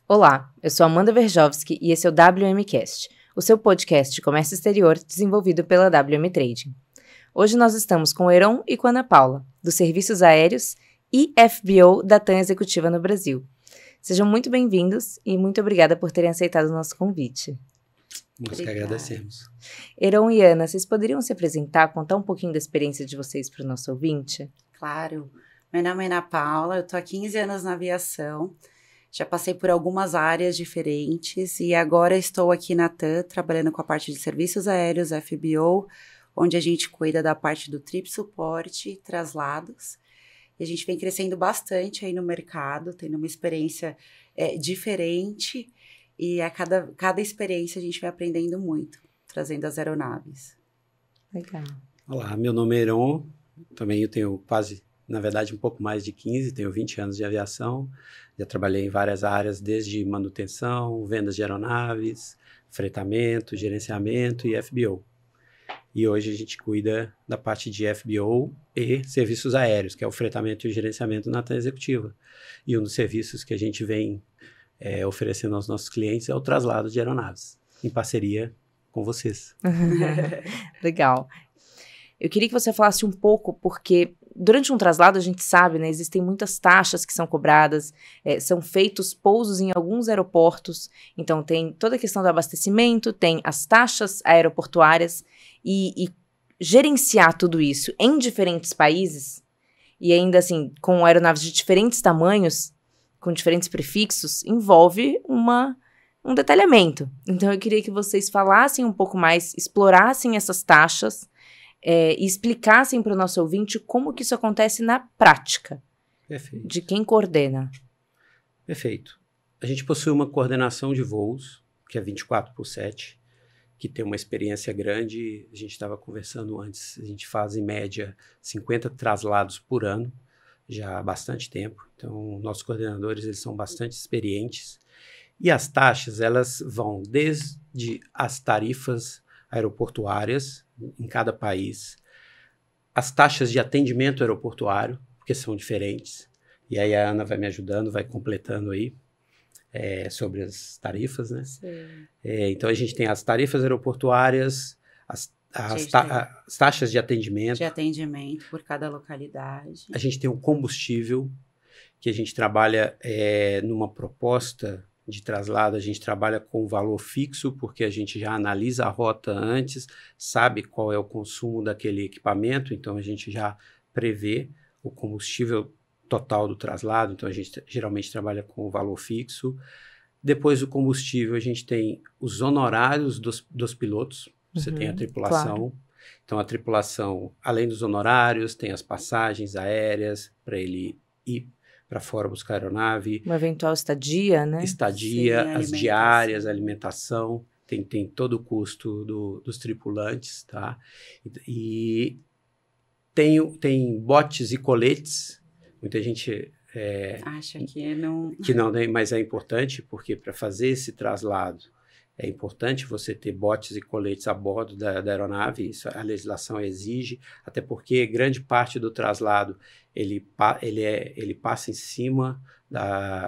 Olá, eu sou Amanda Verjovski e esse é o WMcast, o seu podcast de comércio exterior desenvolvido pela WM Trading. Hoje nós estamos com o Heron e com a Ana Paula, dos Serviços Aéreos e FBO da TAM Executiva no Brasil. Sejam muito bem-vindos e muito obrigada por terem aceitado o nosso convite. Nós que agradecemos. Heron e Ana, vocês poderiam se apresentar, contar um pouquinho da experiência de vocês para o nosso ouvinte? Claro. Meu nome é Ana Paula, eu estou há 15 anos na aviação. Já passei por algumas áreas diferentes e agora estou aqui na TAM trabalhando com a parte de serviços aéreos, FBO, onde a gente cuida da parte do trip suporte, traslados. E a gente vem crescendo bastante aí no mercado, tendo uma experiência diferente e a cada experiência a gente vai aprendendo muito, trazendo as aeronaves. Legal. Olá, meu nome é Heron, também eu tenho na verdade, um pouco mais de 15, tenho 20 anos de aviação, já trabalhei em várias áreas, desde manutenção, vendas de aeronaves, fretamento, gerenciamento e FBO. E hoje a gente cuida da parte de FBO e serviços aéreos, que é o fretamento e o gerenciamento na TAM Executiva. E um dos serviços que a gente vem oferecendo aos nossos clientes é o traslado de aeronaves, em parceria com vocês. Legal. Eu queria que você falasse um pouco, porque durante um traslado a gente sabe, né, existem muitas taxas que são cobradas, são feitos pousos em alguns aeroportos, então tem toda a questão do abastecimento, tem as taxas aeroportuárias e gerenciar tudo isso em diferentes países e ainda assim com aeronaves de diferentes tamanhos, com diferentes prefixos, envolve um detalhamento. Então eu queria que vocês falassem um pouco mais, explorassem essas taxas, e explicassem para o nosso ouvinte como que isso acontece na prática. Perfeito. De quem coordena. Perfeito. A gente possui uma coordenação de voos, que é 24/7, que tem uma experiência grande. A gente estava conversando antes, a gente faz em média 50 traslados por ano, já há bastante tempo. Então, nossos coordenadores eles são bastante experientes. E as taxas, elas vão desde as tarifas aeroportuárias em cada país, as taxas de atendimento aeroportuário, porque são diferentes, e aí a Ana vai me ajudando, vai completando aí sobre as tarifas, né? Então a gente tem as tarifas aeroportuárias, as taxas de atendimento. De atendimento por cada localidade. A gente tem o combustível, que a gente trabalha numa proposta de traslado, a gente trabalha com valor fixo, porque a gente já analisa a rota antes, sabe qual é o consumo daquele equipamento, então a gente já prevê o combustível total do traslado, então a gente geralmente trabalha com valor fixo. Depois do combustível, a gente tem os honorários dos pilotos, você tem a tripulação, claro. Então a tripulação, além dos honorários, tem as passagens aéreas para ele ir para fora buscar aeronave. Uma eventual estadia, né? Estadia, sim, as diárias, a alimentação, tem todo o custo dos tripulantes, tá? E tem botes e coletes, muita gente acha que não... Que não, mas é importante, porque para fazer esse traslado, é importante você ter botes e coletes a bordo da aeronave, isso a legislação exige, até porque grande parte do traslado ele passa em cima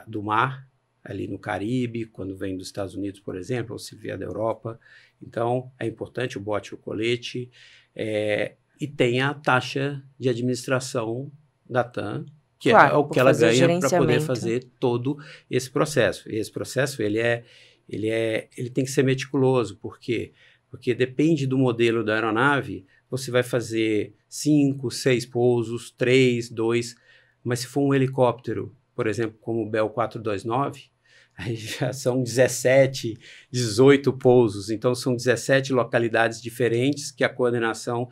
do mar, ali no Caribe, quando vem dos Estados Unidos, por exemplo, ou se vier da Europa. Então, é importante o bote e o colete. E tem a taxa de administração da TAM, que claro, é o que ela ganha para poder fazer todo esse processo. E esse processo, ele tem que ser meticuloso. Por quê? Porque depende do modelo da aeronave, você vai fazer 5, 6 pousos, 3, 2, mas se for um helicóptero, por exemplo, como o Bell 429, aí já são 17, 18 pousos, então são 17 localidades diferentes que a coordenação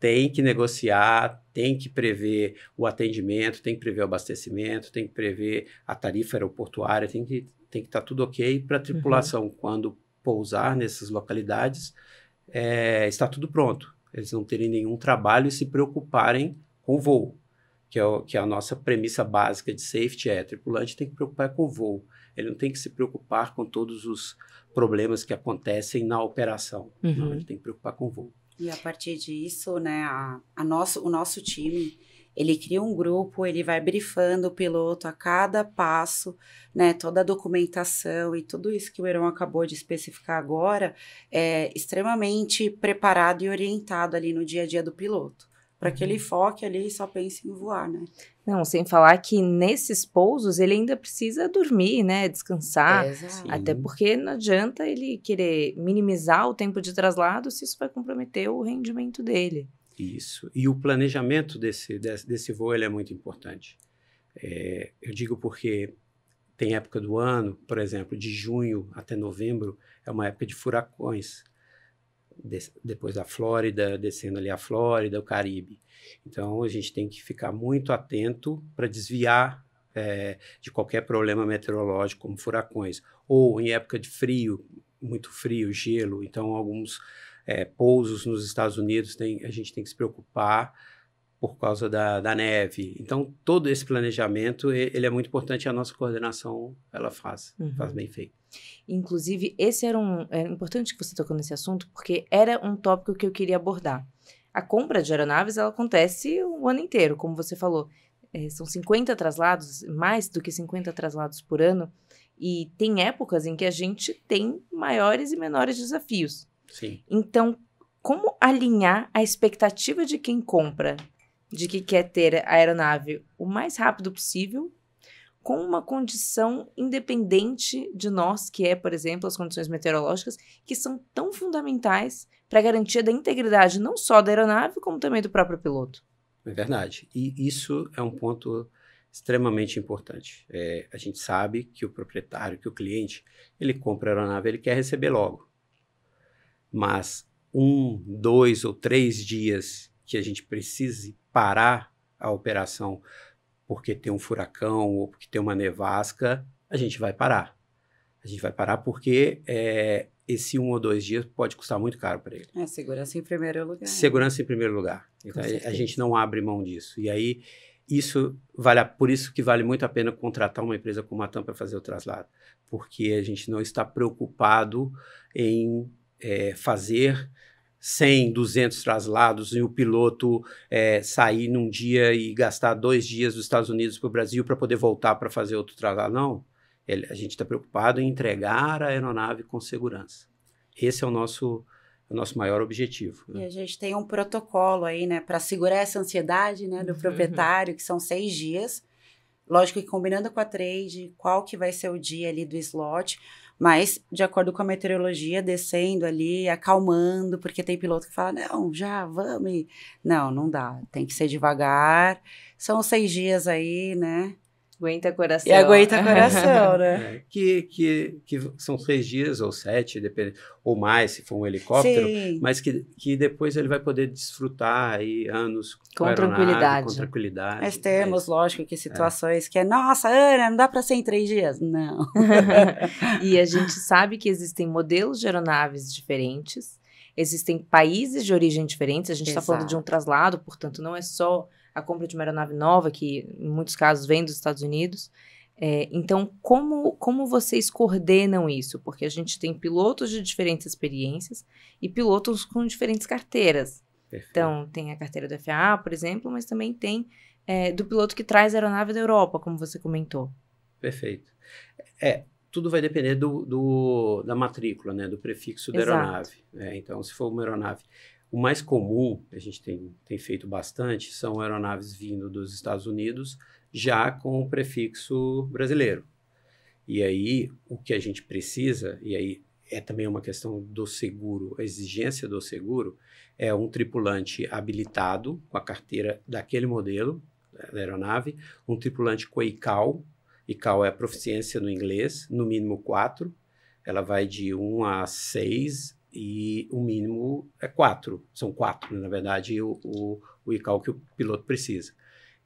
tem que negociar, tem que prever o atendimento, tem que prever o abastecimento, tem que prever a tarifa aeroportuária, tem que estar tudo ok para a tripulação, quando pousar nessas localidades, está tudo pronto. Eles não terem nenhum trabalho e se preocuparem com o voo, que é a nossa premissa básica de safety, a tripulante tem que preocupar com o voo. Ele não tem que se preocupar com todos os problemas que acontecem na operação. Não, ele tem que preocupar com o voo. E a partir disso, né, o nosso time, Ele cria um grupo, ele vai brifando o piloto a cada passo, né, toda a documentação e tudo isso que o Heron acabou de especificar agora é extremamente preparado e orientado ali no dia a dia do piloto, para que ele foque ali e só pense em voar, né? Não, sem falar que nesses pousos ele ainda precisa dormir, né, descansar, Exato. até porque não adianta ele querer minimizar o tempo de traslado se isso vai comprometer o rendimento dele. Isso. E o planejamento desse voo ele é muito importante. Eu digo porque tem época do ano, por exemplo, de junho até novembro, é uma época de furacões. Depois da Flórida, descendo ali a Flórida, o Caribe. Então, a gente tem que ficar muito atento para desviar de qualquer problema meteorológico, como furacões. Ou em época de frio, muito frio, gelo. Então, alguns pousos nos Estados Unidos, a gente tem que se preocupar por causa da neve. Então, todo esse planejamento, ele é muito importante, a nossa coordenação, ela faz bem feito. Inclusive, era importante que você tocou nesse assunto, porque era um tópico que eu queria abordar. A compra de aeronaves, ela acontece o ano inteiro, como você falou. São 50 traslados, mais do que 50 traslados por ano, e tem épocas em que a gente tem maiores e menores desafios. Sim. Então, como alinhar a expectativa de quem compra, de que quer ter a aeronave o mais rápido possível, com uma condição independente de nós, que é, por exemplo, as condições meteorológicas, que são tão fundamentais para a garantia da integridade não só da aeronave, como também do próprio piloto. É verdade. E isso é um ponto extremamente importante. A gente sabe que o proprietário, que o cliente, ele compra a aeronave, ele quer receber logo. Mas 1, 2 ou 3 dias que a gente precise parar a operação porque tem um furacão ou porque tem uma nevasca, a gente vai parar. A gente vai parar porque esse 1 ou 2 dias pode custar muito caro para ele. Segurança em primeiro lugar. Segurança em primeiro lugar. Então, a gente não abre mão disso. E aí, por isso que vale muito a pena contratar uma empresa como a TAM para fazer o traslado. Porque a gente não está preocupado em fazer 100, 200 traslados e o piloto sair num dia e gastar 2 dias dos Estados Unidos para o Brasil para poder voltar para fazer outro traslado. Não. A gente está preocupado em entregar a aeronave com segurança. Esse é o nosso maior objetivo. Né? E a gente tem um protocolo aí, né, para segurar essa ansiedade, né, do proprietário, que são 6 dias. Lógico que combinando com a trade, qual que vai ser o dia ali do slot, mas de acordo com a meteorologia, descendo ali, acalmando, porque tem piloto que fala, não, já, vamos. Não dá, tem que ser devagar. São 6 dias aí, né? Aguenta coração. E aguenta coração, né? Que são 6 dias ou 7, depende, ou mais, se for um helicóptero, Sim. mas que depois ele vai poder desfrutar aí anos com tranquilidade. Com tranquilidade. Mas temos, lógico, que situações que nossa, Ana, não dá para ser em 3 dias. Não. E a gente sabe que existem modelos de aeronaves diferentes, existem países de origem diferentes, a gente está falando de um traslado, portanto, não é só a compra de uma aeronave nova, que em muitos casos vem dos Estados Unidos. Então, como vocês coordenam isso? Porque a gente tem pilotos de diferentes experiências e pilotos com diferentes carteiras. Perfeito. Então, tem a carteira do FAA, por exemplo, mas também tem do piloto que traz a aeronave da Europa, como você comentou. Perfeito. Tudo vai depender da matrícula, né, do prefixo da aeronave. Então, se for uma aeronave... O mais comum, a gente tem feito bastante, são aeronaves vindo dos Estados Unidos já com o prefixo brasileiro. E aí, o que a gente precisa, e aí é também uma questão do seguro, a exigência do seguro, é um tripulante habilitado com a carteira daquele modelo da aeronave, um tripulante com a ICAO. ICAO é a proficiência no inglês, no mínimo 4. Ela vai de 1 a 6 e o mínimo é 4. São 4, na verdade, o ICAO que o piloto precisa.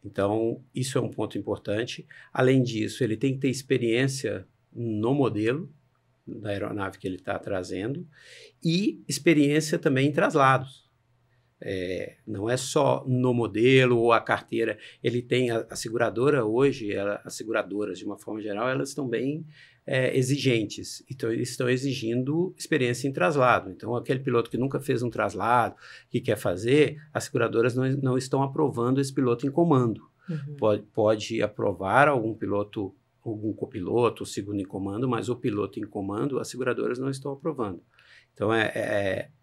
Então, isso é um ponto importante. Além disso, ele tem que ter experiência no modelo da aeronave que ele está trazendo e experiência também em traslados. Não é só no modelo ou a carteira. Ele tem a seguradora hoje, as seguradoras, de uma forma geral, elas estão bem exigentes. Então, eles estão exigindo experiência em traslado. Então, aquele piloto que nunca fez um traslado, que quer fazer, as seguradoras não estão aprovando esse piloto em comando. Pode aprovar algum piloto, algum copiloto, segundo em comando, mas o piloto em comando, as seguradoras não estão aprovando. Então,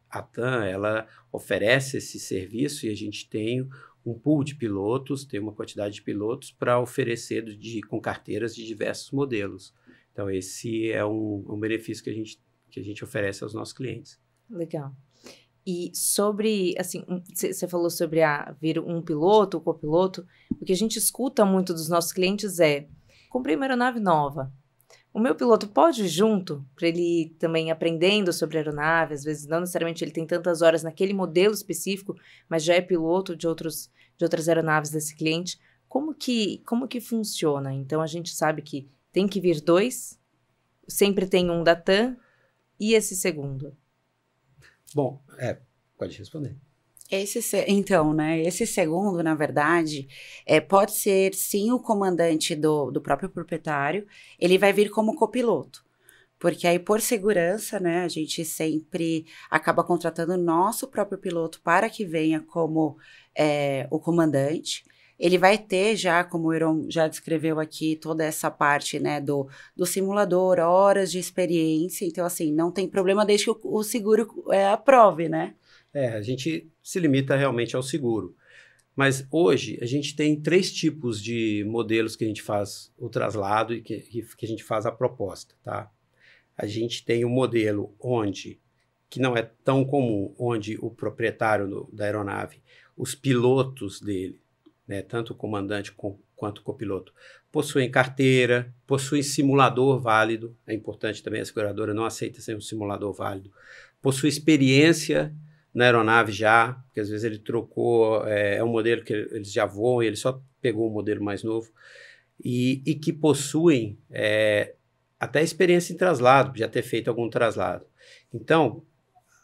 a TAM, ela oferece esse serviço e a gente tem um pool de pilotos, tem uma quantidade de pilotos para oferecer com carteiras de diversos modelos. Então, esse é um benefício que a gente oferece aos nossos clientes. Legal. E sobre, assim, você falou sobre vir um piloto, um copiloto. O que a gente escuta muito dos nossos clientes é: comprei uma aeronave nova. O meu piloto pode ir junto, para ele ir também aprendendo sobre a aeronave? Às vezes, não necessariamente ele tem tantas horas naquele modelo específico, mas já é piloto de outras aeronaves desse cliente. Como que funciona? Então, a gente sabe que tem que vir 2, sempre tem um da TAM e esse segundo. Bom, pode responder. Então, né, esse segundo, na verdade, pode ser, sim, o comandante do próprio proprietário, ele vai vir como copiloto, porque aí, por segurança, né, a gente sempre acaba contratando o nosso próprio piloto para que venha como o comandante. Ele vai ter já, como o Iron já descreveu aqui, toda essa parte, né, do simulador, horas de experiência. Então, assim, não tem problema desde que o seguro aprove, né? A gente se limita realmente ao seguro. Mas hoje a gente tem 3 tipos de modelos que a gente faz o traslado e que a gente faz a proposta, tá? A gente tem um modelo que não é tão comum, onde o proprietário da aeronave, os pilotos dele, né, tanto o comandante quanto o copiloto, possuem carteira, possuem simulador válido. É importante também, a seguradora não aceita sem um simulador válido. Possui experiência na aeronave já, porque às vezes ele trocou, um modelo que eles já voam e ele só pegou um modelo mais novo, e que possuem até experiência em traslado, já ter feito algum traslado. Então,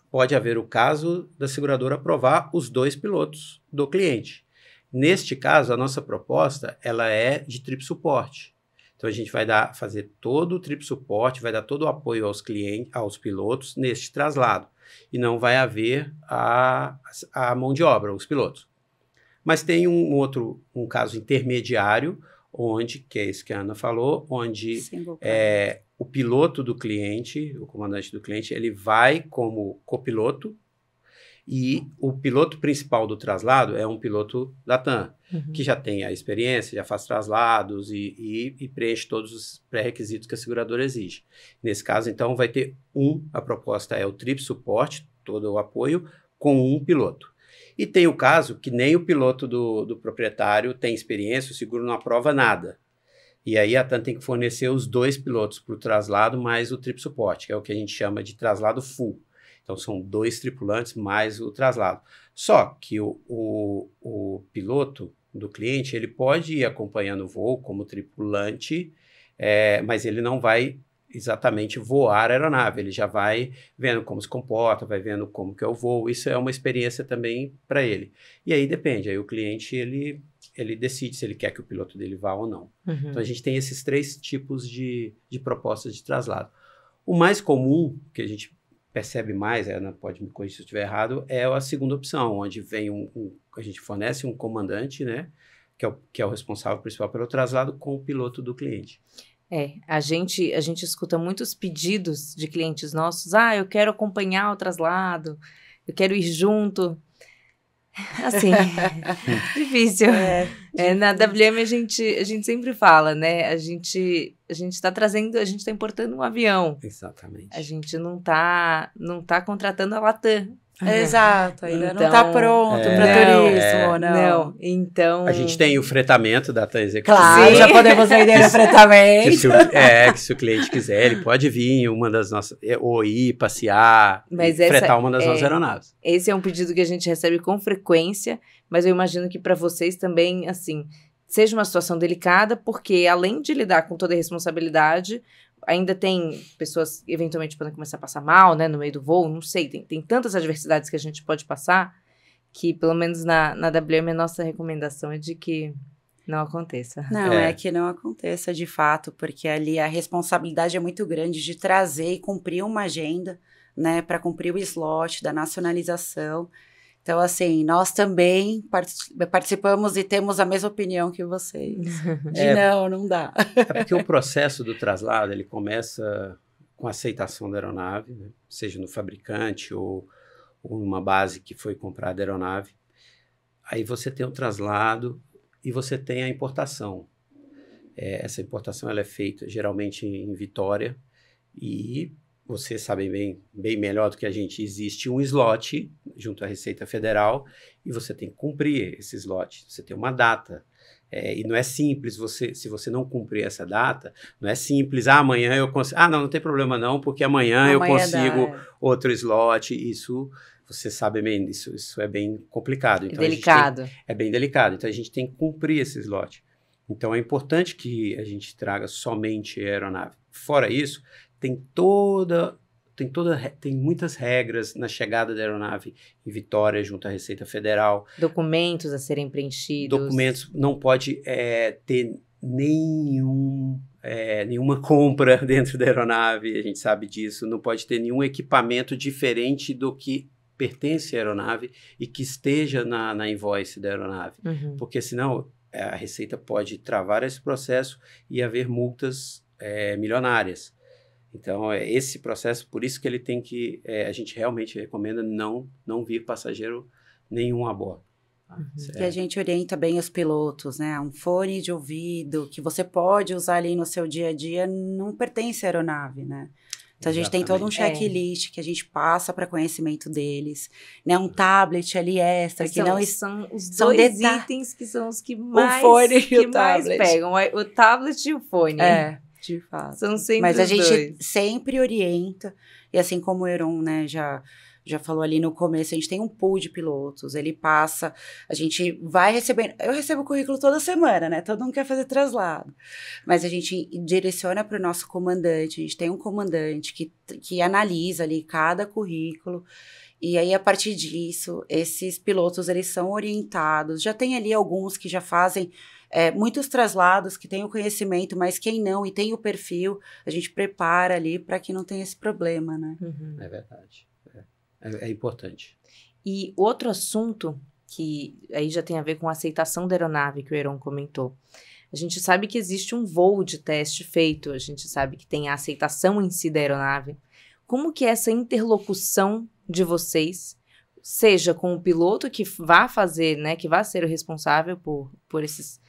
pode haver o caso da seguradora aprovar os 2 pilotos do cliente. Neste caso, a nossa proposta ela é de trip suporte. Então, a gente vai fazer todo o trip suporte, vai dar todo o apoio aos clientes, aos pilotos neste traslado. E não vai haver a mão de obra, os pilotos. Mas tem um caso intermediário, que é isso que a Ana falou, onde o piloto do cliente, o comandante do cliente, ele vai como copiloto, e o piloto principal do traslado é um piloto da TAM, que já tem a experiência, já faz traslados e preenche todos os pré-requisitos que a seguradora exige. Nesse caso, então, vai ter a proposta é o trip suporte, todo o apoio, com um piloto. E tem o caso que nem o piloto do proprietário tem experiência, o seguro não aprova nada. E aí a TAM tem que fornecer os 2 pilotos para o traslado mais o trip suporte, que é o que a gente chama de traslado full. Então, são 2 tripulantes mais o traslado. Só que o piloto do cliente, ele pode ir acompanhando o voo como tripulante, mas ele não vai exatamente voar a aeronave. Ele já vai vendo como se comporta, vai vendo como que é o voo. Isso é uma experiência também para ele. E aí depende. Aí o cliente, ele decide se ele quer que o piloto dele vá ou não. Então, a gente tem esses 3 tipos de propostas de traslado. O mais comum, que a gente percebe mais, Ana pode me corrigir se eu estiver errado, é a segunda opção, onde vem a gente fornece um comandante, né, que é o responsável principal pelo traslado com o piloto do cliente. A gente escuta muitos pedidos de clientes nossos: eu quero acompanhar o traslado, eu quero ir junto. Assim, difícil. Na WM a gente sempre fala, né? A gente está importando um avião. Exatamente. A gente não tá contratando a Latam. Exato, ainda não está pronto para turismo, não. Então... A gente tem o fretamento da TAM Executiva. Claro, já podemos vender o fretamento. Que se o cliente quiser, ele pode vir uma das nossas... ou ir passear, fretar uma das nossas aeronaves. Esse é um pedido que a gente recebe com frequência, mas eu imagino que para vocês também, assim, seja uma situação delicada, porque além de lidar com toda a responsabilidade... Ainda tem pessoas que eventualmente podem começar a passar mal, né, no meio do voo, não sei, tem tantas adversidades que a gente pode passar, que pelo menos na WM a nossa recomendação é de que não aconteça. Não, é que não aconteça de fato, porque ali a responsabilidade é muito grande de trazer e cumprir uma agenda, né, para cumprir o slot da nacionalização. Então, assim, nós também participamos e temos a mesma opinião que vocês. Não dá. É porque o processo do traslado, ele começa com a aceitação da aeronave, né? Seja no fabricante ou numa base que foi comprada a aeronave. Aí você tem o traslado e você tem a importação. Essa importação ela é feita geralmente em Vitória e vocês sabem bem melhor do que a gente, existe um slot junto à Receita Federal e você tem que cumprir esse slot, você tem uma data. E não é simples, se você não cumprir essa data, não é simples, amanhã eu consigo, não tem problema não, porque amanhã eu consigo outro slot, isso, você sabe bem, isso é bem complicado. Então, delicado. É bem delicado, então a gente tem que cumprir esse slot. Então é importante que a gente traga somente a aeronave. Fora isso, tem muitas regras na chegada da aeronave em Vitória, junto à Receita Federal. Documentos a serem preenchidos. Documentos, não pode ter nenhuma compra dentro da aeronave, a gente sabe disso. Não pode ter nenhum equipamento diferente do que pertence à aeronave e que esteja na invoice da aeronave. Uhum. Porque senão a Receita pode travar esse processo e haver multas milionárias. Então, esse processo, por isso que ele tem que, a gente realmente recomenda não vir passageiro nenhum a bordo. E a gente orienta bem os pilotos, né? Um fone de ouvido que você pode usar ali no seu dia a dia não pertence à aeronave, né? Então, a gente tem todo um checklist que a gente passa para conhecimento deles, né? Um tablet ali extra, que não... São os dois itens que são os que mais, o fone e o tablet. Pegam, o tablet e o fone. De fato. São sempre Mas a gente dois. sempre orienta, e assim como o Heron, né, já falou ali no começo, a gente tem um pool de pilotos, ele passa, a gente vai recebendo, eu recebo o currículo toda semana, né, todo mundo quer fazer traslado, mas a gente direciona para o nosso comandante, a gente tem um comandante que analisa ali cada currículo, e aí a partir disso, esses pilotos, eles são orientados, já tem ali alguns que já fazem muitos traslados, que tem o conhecimento, mas quem não e tem o perfil, a gente prepara ali para que não tenha esse problema, né? Uhum. É verdade. É importante. E outro assunto que aí já tem a ver com a aceitação da aeronave, que o Heron comentou. A gente sabe que existe um voo de teste feito, a gente sabe que tem a aceitação em si da aeronave. Como que é essa interlocução de vocês, seja com o piloto que vá fazer, né, que vá ser o responsável por essas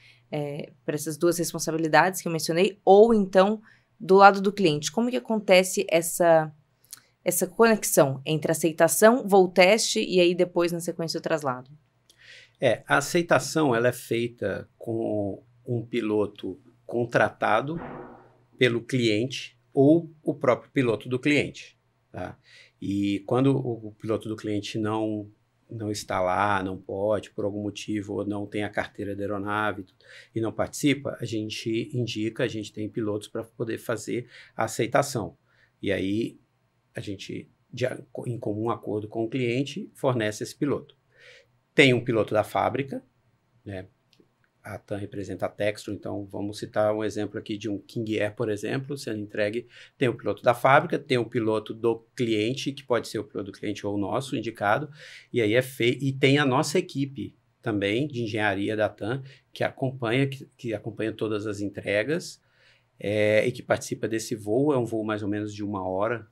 duas responsabilidades que eu mencionei, ou então do lado do cliente? Como que acontece essa conexão entre aceitação, voo teste e aí depois na sequência o traslado? A aceitação ela é feita com um piloto contratado pelo cliente ou o próprio piloto do cliente, tá? E quando o piloto do cliente não está lá, não pode, por algum motivo, ou não tem a carteira da aeronave e não participa, a gente indica, a gente tem pilotos para poder fazer a aceitação. E aí, a gente, em comum acordo com o cliente, fornece esse piloto. Tem um piloto da fábrica, né? A TAM representa a Textron, então vamos citar um exemplo aqui de um King Air, por exemplo, sendo entregue, tem o piloto da fábrica, tem o piloto do cliente, que pode ser o piloto do cliente ou o nosso indicado, e aí e tem a nossa equipe também de engenharia da TAM, que acompanha todas as entregas, e que participa desse voo, é um voo mais ou menos de 1 hora,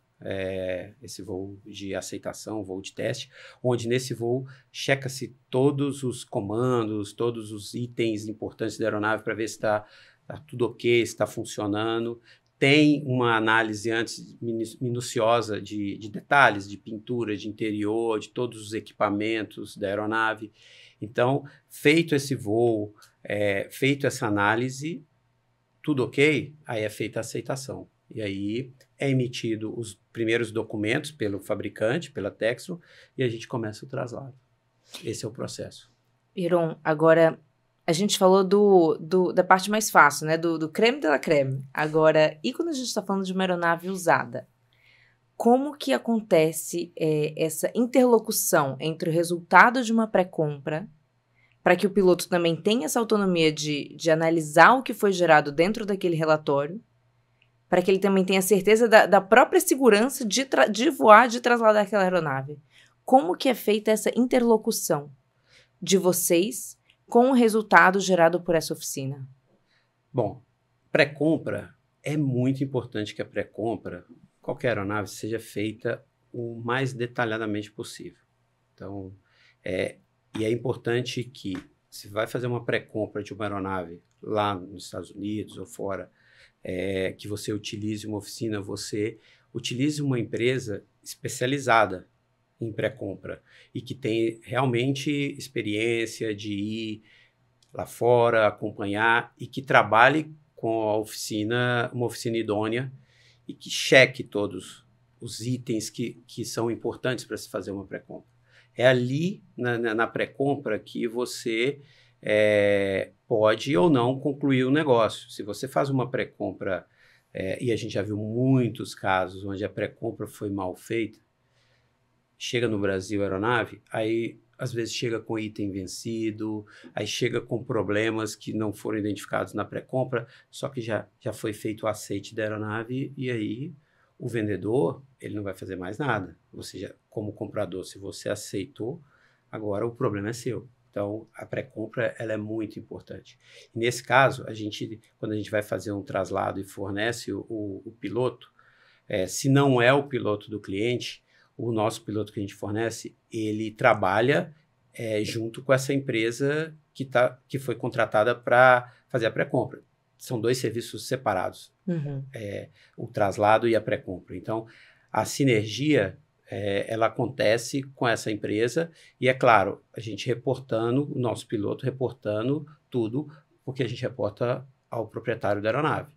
esse voo de aceitação, voo de teste, onde nesse voo checa-se todos os comandos, todos os itens importantes da aeronave para ver se está tudo ok, se está funcionando. Tem uma análise antes minuciosa de detalhes, de pintura, de interior, de todos os equipamentos da aeronave. Então, feito esse voo, feito essa análise, tudo ok, aí é feita a aceitação. E aí é emitido os primeiros documentos pelo fabricante, pela Textron, e a gente começa o traslado. Esse é o processo. Heron, agora a gente falou da parte mais fácil, né? Do creme de la creme. Agora, e quando a gente está falando de uma aeronave usada? Como que acontece essa interlocução entre o resultado de uma pré-compra para que o piloto também tenha essa autonomia de analisar o que foi gerado dentro daquele relatório, para que ele também tenha certeza da própria segurança de voar, de trasladar aquela aeronave. Como que é feita essa interlocução de vocês com o resultado gerado por essa oficina? Bom, pré-compra, é muito importante que a pré-compra, qualquer aeronave, seja feita o mais detalhadamente possível. Então, e é importante que, se vai fazer uma pré-compra de uma aeronave lá nos Estados Unidos ou fora, que você utilize uma oficina, você utilize uma empresa especializada em pré-compra e que tem realmente experiência de ir lá fora, acompanhar e que trabalhe com a oficina, uma oficina idônea e que cheque todos os itens que são importantes para se fazer uma pré-compra. É ali, na pré-compra, que você pode ou não concluir o negócio. Se você faz uma pré-compra, e a gente já viu muitos casos onde a pré-compra foi mal feita, chega no Brasil a aeronave, aí às vezes chega com item vencido, aí chega com problemas que não foram identificados na pré-compra, só que já foi feito o aceite da aeronave e aí o vendedor, ele não vai fazer mais nada. Você já, como comprador, se você aceitou, agora o problema é seu. Então, a pré-compra, ela é muito importante. E nesse caso, quando a gente vai fazer um traslado e fornece o piloto, se não é o piloto do cliente, o nosso piloto que a gente fornece, ele trabalha junto com essa empresa que foi contratada para fazer a pré-compra. São 2 serviços separados, o traslado e a pré-compra. Então, a sinergia, ela acontece com essa empresa e, é claro, a gente reportando, o nosso piloto reportando tudo, porque a gente reporta ao proprietário da aeronave.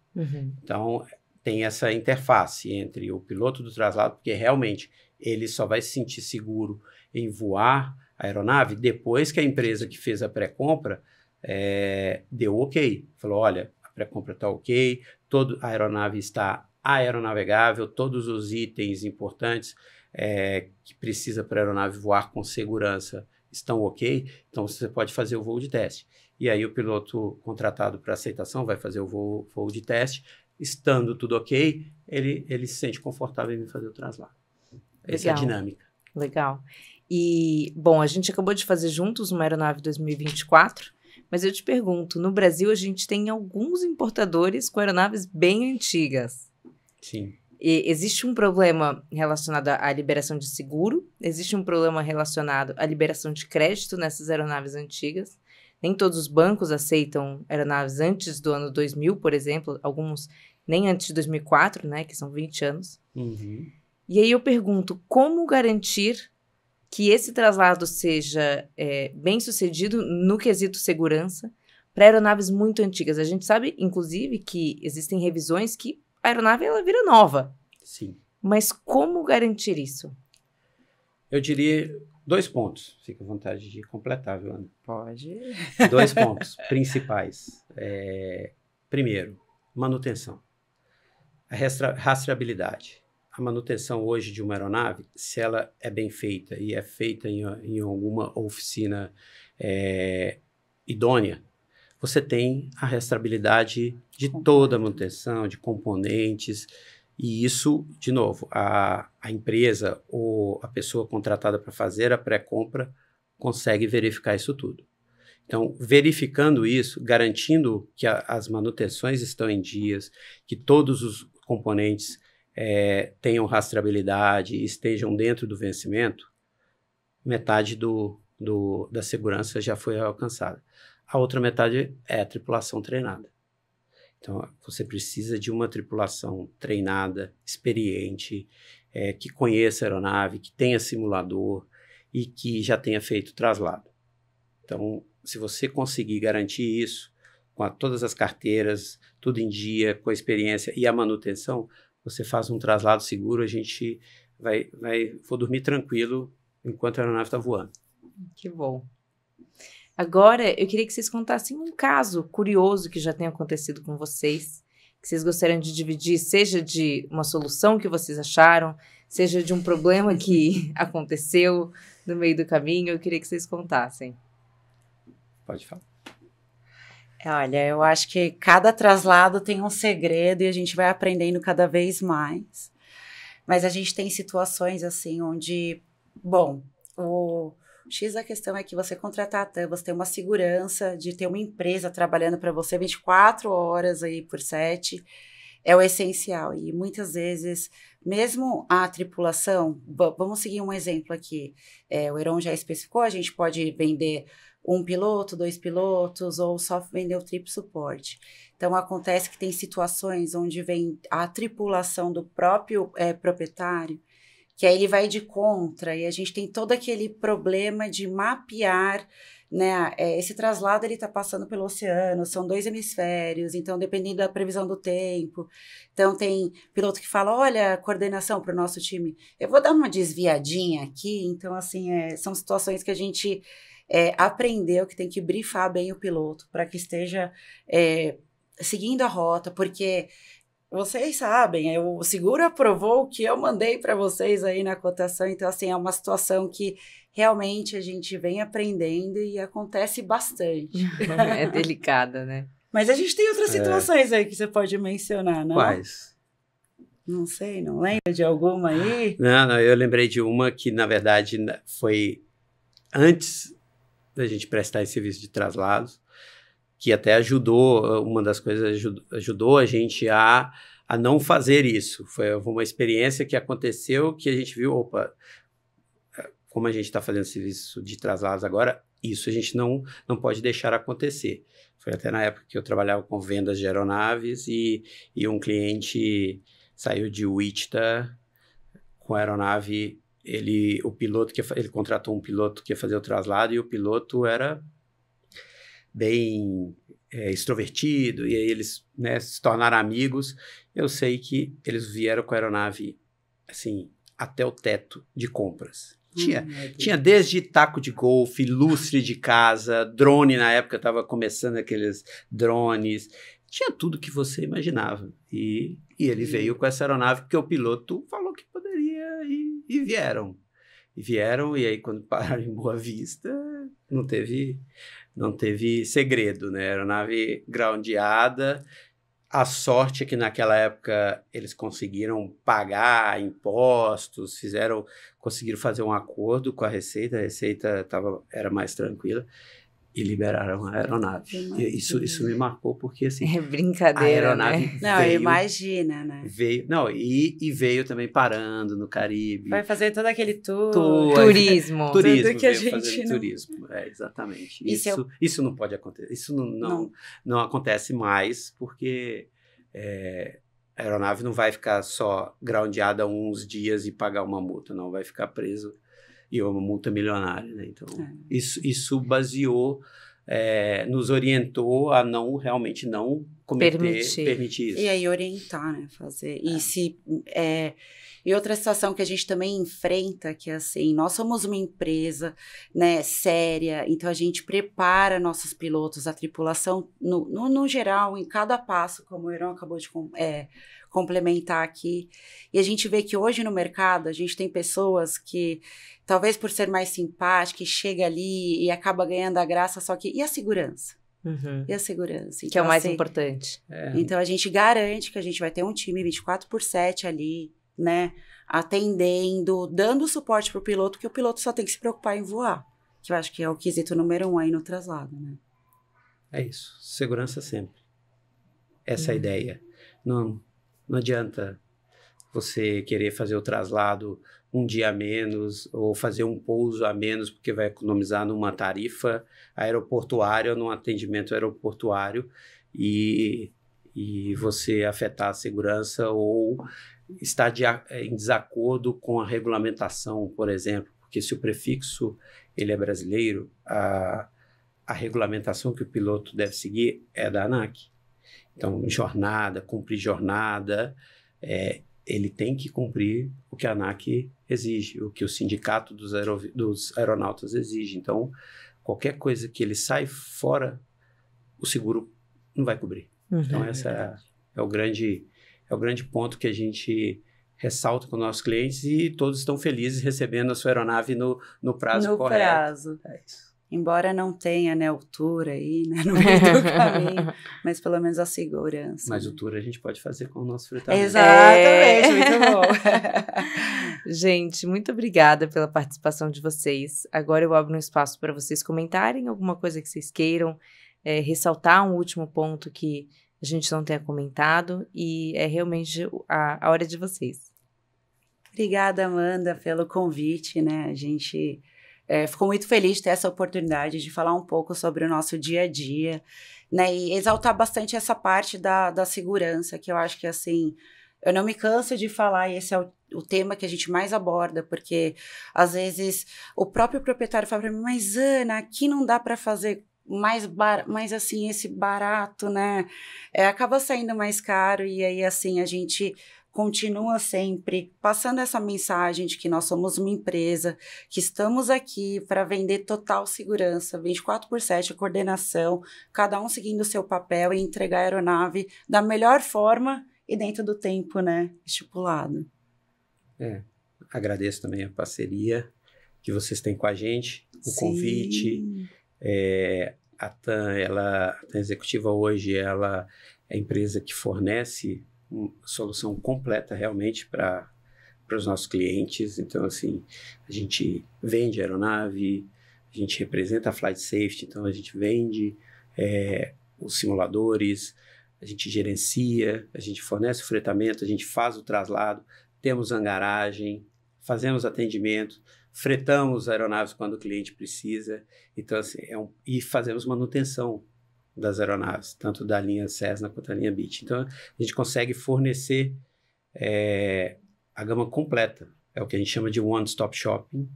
Então, tem essa interface entre o piloto do traslado, porque realmente ele só vai se sentir seguro em voar a aeronave depois que a empresa que fez a pré-compra deu ok. Falou, olha, a pré-compra está ok, a aeronave está aeronavegável, todos os itens importantes que precisa para a aeronave voar com segurança estão ok, então você pode fazer o voo de teste. E aí o piloto contratado para aceitação vai fazer o voo de teste, estando tudo ok, ele se sente confortável em fazer o traslado. Essa é a dinâmica. Legal. E, bom, a gente acabou de fazer juntos uma aeronave 2024, mas eu te pergunto, no Brasil a gente tem alguns importadores com aeronaves bem antigas. Sim. E existe um problema relacionado à liberação de seguro, existe um problema relacionado à liberação de crédito nessas aeronaves antigas. Nem todos os bancos aceitam aeronaves antes do ano 2000, por exemplo, alguns nem antes de 2004, né, que são 20 anos. E aí eu pergunto, como garantir que esse traslado seja bem sucedido no quesito segurança para aeronaves muito antigas? A gente sabe, inclusive, que existem revisões que a aeronave ela vira nova. Sim. Mas como garantir isso? Eu diria 2 pontos. Fica à vontade de completar, viu, Ana? Pode. 2 pontos principais. Primeiro, manutenção. A rastreabilidade. A manutenção hoje de uma aeronave, se ela é bem feita e é feita em alguma oficina idônea, você tem a rastreabilidade de toda a manutenção, de componentes, e isso, de novo, a empresa ou a pessoa contratada para fazer a pré-compra consegue verificar isso tudo. Então, verificando isso, garantindo que as manutenções estão em dias, que todos os componentes tenham rastreabilidade e estejam dentro do vencimento, metade da segurança já foi alcançada. A outra metade é a tripulação treinada. Então, você precisa de uma tripulação treinada, experiente, que conheça a aeronave, que tenha simulador e que já tenha feito traslado. Então, se você conseguir garantir isso, com todas as carteiras, tudo em dia, com a experiência e a manutenção, você faz um traslado seguro, a gente vou dormir tranquilo enquanto a aeronave está voando. Que bom. Agora, eu queria que vocês contassem um caso curioso que já tenha acontecido com vocês, que vocês gostariam de dividir, seja de uma solução que vocês acharam, seja de um problema que aconteceu no meio do caminho. Eu queria que vocês contassem. Pode falar. Olha, eu acho que cada traslado tem um segredo e a gente vai aprendendo cada vez mais. Mas a gente tem situações assim onde, bom, o X da questão é que você contratar a TAM, você tem uma segurança de ter uma empresa trabalhando para você 24 horas aí por 7, é o essencial. E muitas vezes, mesmo a tripulação, vamos seguir um exemplo aqui, o Heron já especificou, a gente pode vender um piloto, 2 pilotos, ou só vender o triplo suporte. Então, acontece que tem situações onde vem a tripulação do próprio proprietário, que aí ele vai de contra, e a gente tem todo aquele problema de mapear, né? Esse traslado ele está passando pelo oceano, são 2 hemisférios, então dependendo da previsão do tempo. Então tem piloto que fala, olha, coordenação para o nosso time, eu vou dar uma desviadinha aqui, então assim, são situações que a gente aprendeu que tem que brifar bem o piloto para que esteja seguindo a rota, porque vocês sabem, o seguro aprovou o que eu mandei para vocês aí na cotação, então assim, é uma situação que realmente a gente vem aprendendo e acontece bastante. É delicada, né? Mas a gente tem outras situações aí que você pode mencionar, não? Quais? Não sei, não lembra de alguma aí? Não, eu lembrei de uma que, na verdade, foi antes da gente prestar esse serviço de traslados, que até ajudou, uma das coisas ajudou a gente a não fazer isso. Foi uma experiência que aconteceu que a gente viu, opa, como a gente está fazendo serviço de traslados agora, isso a gente não pode deixar acontecer. Foi até na época que eu trabalhava com vendas de aeronaves e um cliente saiu de Wichita com a aeronave, ele contratou um piloto que ia fazer o traslado e o piloto era bem extrovertido, e aí eles, né, se tornaram amigos. Eu sei que eles vieram com a aeronave assim, até o teto de compras. Tinha desde taco de golfe, lustre de casa, drone, na época estava começando aqueles drones, tinha tudo que você imaginava. E ele veio com essa aeronave porque o piloto falou que poderia e vieram. E aí quando pararam em Boa Vista, não teve segredo, né? Aeronave groundeada. A sorte é que naquela época eles conseguiram pagar impostos, conseguiram fazer um acordo com a Receita era mais tranquila e liberaram a aeronave. Isso me marcou porque assim, é brincadeira, a aeronave né? Não, imagina, né? Veio também parando no Caribe. Vai fazer todo aquele turismo. Tudo que a gente gente turismo, exatamente. Isso não pode acontecer. Isso não acontece mais porque a aeronave não vai ficar só groundeada uns dias e pagar uma multa, não, vai ficar preso e uma multa milionária, né? Então, isso baseou, nos orientou a realmente não permitir isso. E aí orientar, né? Fazer. E outra situação que a gente também enfrenta, que é assim, nós somos uma empresa, né, séria, então a gente prepara nossos pilotos, a tripulação, no geral, em cada passo, como o Heron acabou de complementar aqui. E a gente vê que hoje no mercado, a gente tem pessoas que, talvez por ser mais simpática, chega ali e acaba ganhando a graça, só que... E a segurança? Uhum. E a segurança? Então, que é o mais importante. Então, a gente garante que a gente vai ter um time 24/7 ali, né, atendendo, dando suporte para o piloto, que o piloto só tem que se preocupar em voar, que eu acho que é o quesito número 1 aí no traslado, né? É isso, segurança sempre. Essa é a ideia. Não adianta você querer fazer o traslado um dia a menos ou fazer um pouso a menos porque vai economizar numa tarifa aeroportuária ou num atendimento aeroportuário e você afetar a segurança ou estar em desacordo com a regulamentação, por exemplo, porque se o prefixo ele é brasileiro, a regulamentação que o piloto deve seguir é da ANAC. Então, cumprir jornada, ele tem que cumprir o que a ANAC exige, o que o sindicato dos aeronautas exige. Então, qualquer coisa que ele sai fora, o seguro não vai cobrir. Uhum. Então, esse é o grande ponto que a gente ressalta com nossos clientes e todos estão felizes recebendo a sua aeronave no prazo correto. No prazo. É isso. embora não tenha, né, altura aí, né, no meio do caminho, mas pelo menos a segurança. Mas né? o tour a gente pode fazer com o nosso fretamento. Exatamente, muito bom. Gente, muito obrigada pela participação de vocês. Agora eu abro um espaço para vocês comentarem alguma coisa que vocês queiram, ressaltar um último ponto que a gente não tenha comentado, e é realmente a hora de vocês. Obrigada, Amanda, pelo convite, né? A gente ficou muito feliz de ter essa oportunidade de falar um pouco sobre o nosso dia a dia, né? E exaltar bastante essa parte da segurança, que eu acho que, assim, eu não me canso de falar, e esse é o tema que a gente mais aborda, porque, às vezes, o próprio proprietário fala para mim, mas, Ana, aqui não dá para fazer mais assim, esse barato, né? Acaba saindo mais caro, e aí, assim, a gente continua sempre passando essa mensagem de que nós somos uma empresa, que estamos aqui para vender total segurança, 24/7, coordenação, cada um seguindo o seu papel e entregar a aeronave da melhor forma e dentro do tempo, né, estipulado. Agradeço também a parceria que vocês têm com a gente, o Sim. convite. A TAM Executiva hoje, ela é a empresa que fornece uma solução completa realmente para os nossos clientes. Então, assim, a gente vende aeronave, a gente representa a Flight Safety, então a gente vende os simuladores, a gente gerencia, a gente fornece o fretamento, a gente faz o traslado, temos hangaragem, fazemos atendimento, fretamos aeronaves quando o cliente precisa, então, assim, e fazemos manutenção das aeronaves, tanto da linha Cessna quanto da linha Beech. Então, a gente consegue fornecer a gama completa, é o que a gente chama de one-stop shopping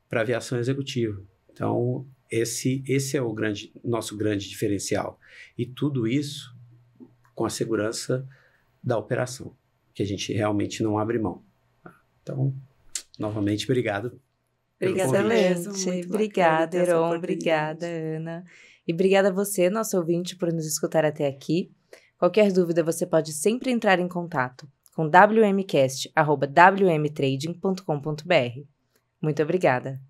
para aviação executiva. Então, esse é o nosso grande diferencial. E tudo isso com a segurança da operação, que a gente realmente não abre mão. Então, novamente, obrigado. Obrigada mesmo. Obrigada, Heron. Obrigada, Ana. E obrigada a você, nosso ouvinte, por nos escutar até aqui. Qualquer dúvida, você pode sempre entrar em contato com wmcast@wmtrading.com.br. Muito obrigada.